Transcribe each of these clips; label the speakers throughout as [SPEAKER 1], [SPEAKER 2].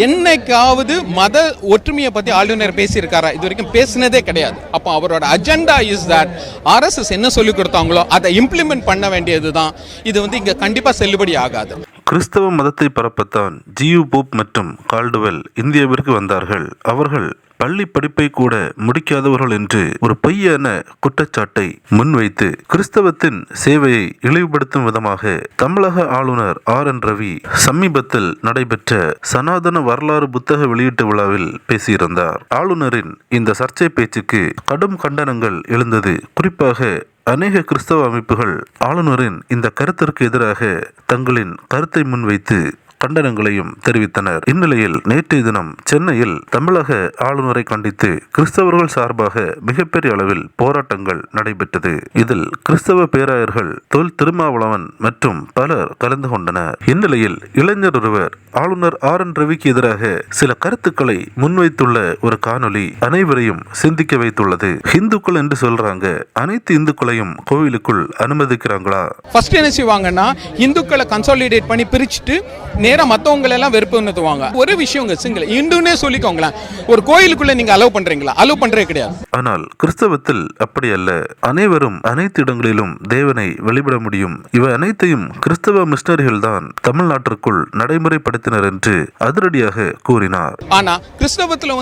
[SPEAKER 1] என்னைக்காவது மத ஒற்றுமையை பத்தி ஆளுநர் பேசியிருக்காரா? இது வரைக்கும் பேசினதே கிடையாது. அப்போ அவரோட அஜெண்டா இஸ் தட் ஆர்எஸ்எஸ் என்ன சொல்லி கொடுத்தாங்களோ அதை இம்ப்ளிமெண்ட் பண்ண வேண்டியதுதான். இது இங்க கண்டிப்பா செல்லுபடி ஆகாது.
[SPEAKER 2] கிறிஸ்தவ மதத்தை பரப்பத்தான் ஜியு போப் மற்றும் கால்டுவெல் இந்தியாவிற்கு வந்தார்கள். அவர்கள் பள்ளி படிப்பை கூட முடிக்காதவர்கள் என்று ஒரு பொய்யான குற்றச்சாட்டை முன்வைத்து கிறிஸ்தவத்தின் சேவையை இழிவுபடுத்தும் விதமாக தமிழக ஆளுநர் RN ரவி சமீபத்தில் நடைபெற்ற சனாதன வரலாறு புத்தக வெளியீட்டு விழாவில் பேசியிருந்தார். ஆளுநரின் இந்த சர்ச்சை பேச்சுக்கு கடும் கண்டனங்கள் எழுந்தது. குறிப்பாக அநேக கிறிஸ்தவ அமைப்புகள் ஆளுநரின் இந்த கருத்திற்கு எதிராக தங்களின் கருத்தை முன்வைத்து கண்டனங்களையும் தெரிவித்தனர். இந்நிலையில் நேற்றைய தினம் சென்னையில் தமிழக ஆளுநரை கண்டித்து கிறிஸ்தவர்கள் சார்பாக மிகப்பெரிய அளவில் போராட்டங்கள் நடைபெற்றது. இதில் கிறிஸ்தவ பேராயர்கள் தொல் திருமாவளவன் மற்றும் பலர் கலந்து கொண்டனர். இந்நிலையில் இளைஞர் ஒருவர் ஆளுநர் RN ரவிக்கு எதிராக சில கருத்துக்களை முன்வைத்துள்ள ஒரு காணொலி அனைவரையும் சிந்திக்க வைத்துள்ளது. இந்துக்கள் என்று சொல்றாங்க, அனைத்து இந்துக்களையும் கோவிலுக்குள் அனுமதிக்கிறாங்களா?
[SPEAKER 1] ஃபர்ஸ்ட் என்ன செய்வாங்கன்னா, இந்துக்களை கன்சாலிடேட் பண்ணி பிரிச்சுட்டு நேரா மற்றவங்களை எல்லாம் வெறுப்புன்னுவாங்க. ஒரு விஷயம் சிங்கிள் இந்துன்னே சொல்லிக்கோங்களேன், ஒரு கோயிலுக்குள்ள நீங்க அலோவ் பண்றீங்களா? அலோவ் பண்றே கிடையாது.
[SPEAKER 2] ஆனால் கிறிஸ்தவத்தில் அப்படி அல்ல. அனைவரும் அனைத்து இடங்களிலும் தேவனை வெளிவிட முடியும். இவை அனைத்தையும் கிறிஸ்தவ மிஷனரிகள் தான் தமிழ்நாட்டிற்குள் நடைமுறைப்படுத்தினர் என்று அதிரடியாக கூறினார்.
[SPEAKER 1] ஆனா கிறிஸ்தவத்துல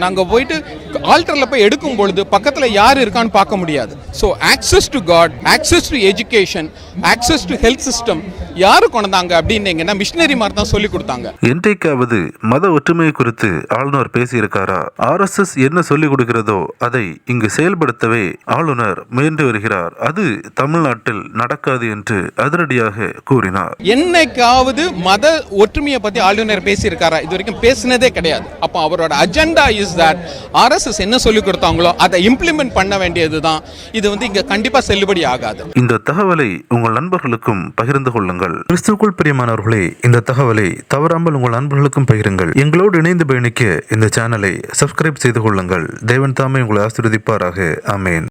[SPEAKER 1] நாங்க போயிட்டு ஆல்டர்ல போய் எடுக்கும் பொழுது பக்கத்துல யார் இருக்கான்னு பார்க்க முடியாது. So access to God, access to education, access to health system யாரு கொண்டாங்க அப்படின்னு மிஷனரி மாதிரி தான் சொல்லி கொடுத்தாங்க.
[SPEAKER 2] என்றைக்காவது மத ஒற்றுமை குறித்து ஆளுநர் பேசியிருக்காரா? RSS என்ன சொல்லிக் கொடுக்கிறதோ அதை இங்கு செயல்படுத்தவே ஆளுநர் முயன்று வருகிறார். அது தமிழ்நாட்டில் நடக்காது என்று அதிரடியாக கூறினார்.
[SPEAKER 1] என்னைக்காவது மத ஒற்றுமையை பத்தி ஆளுநர் பேசியிருக்காரா? இது வரைக்கும் பேசினதே கிடையாது. அப்போ அவரோட அஜெண்டா இஸ் தட் RSS என்ன சொல்லி கொடுத்தாங்களோ அதை இம்ப்ளிமெண்ட் பண்ண வேண்டியதுதான். இது இங்க கண்டிப்பா செல்லுபடி ஆகாது.
[SPEAKER 2] இந்த தகவலை உங்கள் நண்பர்களுக்கும் பகிர்ந்து கொள்ளுங்கள். கிறிஸ்துவுக்குள் பிரியமானவர்களே, இந்த தகவலை தவறாமல் உங்கள் நண்பர்களுக்கும் பகிருங்கள். எங்களோடு இணைந்து பயணிக்க இந்த சேனலை சப்ஸ்கிரைப் செய்து கொள்ளுங்கள். தேவன் தாமே உங்களை ஆசீர்வதிப்பாராக. ஆமேன்.